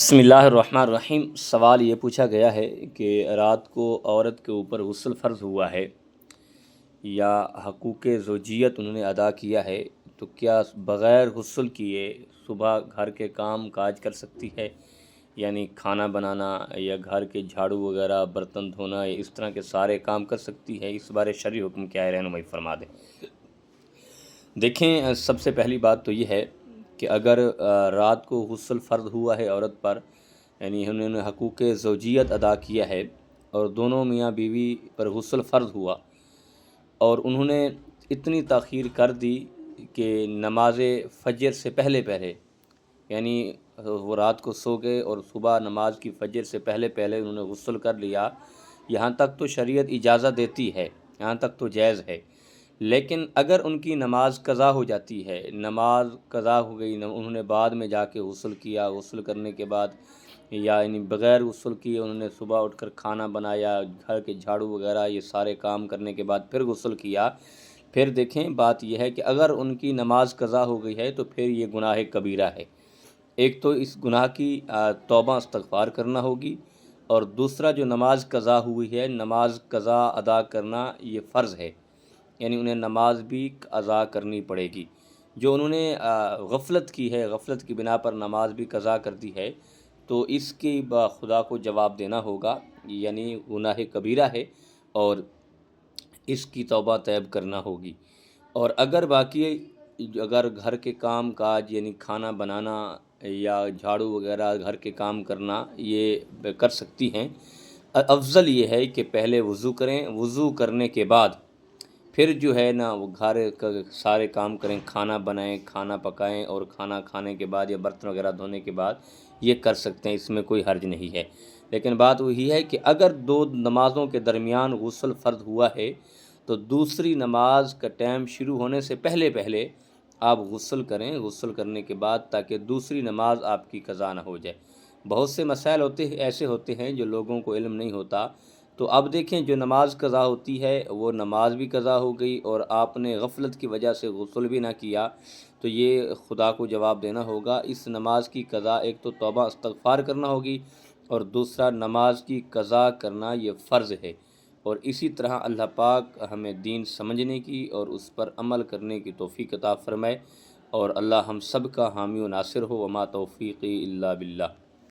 بسم اللہ الرحمن الرحیم۔ سوال یہ پوچھا گیا ہے کہ رات کو عورت کے اوپر غسل فرض ہوا ہے یا حقوق زوجیت انہوں نے ادا کیا ہے، تو کیا بغیر غسل کیے صبح گھر کے کام کاج کر سکتی ہے؟ یعنی کھانا بنانا یا گھر کے جھاڑو وغیرہ، برتن دھونا، یا اس طرح کے سارے کام کر سکتی ہے؟ اس بارے شرعی حکم کیا ہے، رہنمائی فرما دیں۔ دیکھیں، سب سے پہلی بات تو یہ ہے کہ اگر رات کو غسل فرض ہوا ہے عورت پر، یعنی انہوں نے حقوق زوجیت ادا کیا ہے اور دونوں میاں بیوی پر غسل فرض ہوا اور انہوں نے اتنی تاخیر کر دی کہ نماز فجر سے پہلے یعنی وہ رات کو سو گئے اور صبح نماز کی فجر سے پہلے انہوں نے غسل کر لیا، یہاں تک تو شریعت اجازت دیتی ہے، یہاں تک تو جائز ہے۔ لیکن اگر ان کی نماز قضا ہو جاتی ہے، نماز قضا ہو گئی، انہوں نے بعد میں جا کے غسل کیا، غسل کرنے کے بعد یا یعنی بغیر غسل کیے انہوں نے صبح اٹھ کر کھانا بنایا، گھر کے جھاڑو وغیرہ یہ سارے کام کرنے کے بعد پھر غسل کیا، پھر دیکھیں بات یہ ہے کہ اگر ان کی نماز قضا ہو گئی ہے تو پھر یہ گناہ کبیرہ ہے۔ ایک تو اس گناہ کی توبہ استغفار کرنا ہوگی، اور دوسرا جو نماز قضا ہوئی ہے، نماز قضا ادا کرنا یہ فرض ہے، یعنی انہیں نماز بھی ادا کرنی پڑے گی۔ جو انہوں نے غفلت کی ہے، غفلت کی بنا پر نماز بھی قضا کر دی ہے، تو اس کی خدا کو جواب دینا ہوگا، یعنی گناہ کبیرہ ہے اور اس کی توبہ طیب کرنا ہوگی۔ اور اگر گھر کے کام کاج یعنی کھانا بنانا یا جھاڑو وغیرہ گھر کے کام کرنا یہ کر سکتی ہیں، افضل یہ ہے کہ پہلے وضو کریں، وضو کرنے کے بعد پھر جو ہے نا وہ گھر کا سارے کام کریں، کھانا بنائیں، کھانا پکائیں، اور کھانا کھانے کے بعد یا برتن وغیرہ دھونے کے بعد یہ کر سکتے ہیں، اس میں کوئی حرج نہیں ہے۔ لیکن بات وہی ہے کہ اگر دو نمازوں کے درمیان غسل فرض ہوا ہے تو دوسری نماز کا ٹائم شروع ہونے سے پہلے آپ غسل کریں، غسل کرنے کے بعد، تاکہ دوسری نماز آپ کی قضا نہ ہو جائے۔ بہت سے مسائل ایسے ہوتے ہیں جو لوگوں کو علم نہیں ہوتا، تو اب دیکھیں جو نماز قضا ہوتی ہے وہ نماز بھی قضا ہو گئی اور آپ نے غفلت کی وجہ سے غسل بھی نہ کیا، تو یہ خدا کو جواب دینا ہوگا۔ اس نماز کی قضا ایک تو توبہ استغفار کرنا ہوگی، اور دوسرا نماز کی قضا کرنا یہ فرض ہے۔ اور اسی طرح اللہ پاک ہمیں دین سمجھنے کی اور اس پر عمل کرنے کی توفیق عطا فرمائے، اور اللہ ہم سب کا حامی و ناصر ہو۔ وما توفیقی الا باللہ۔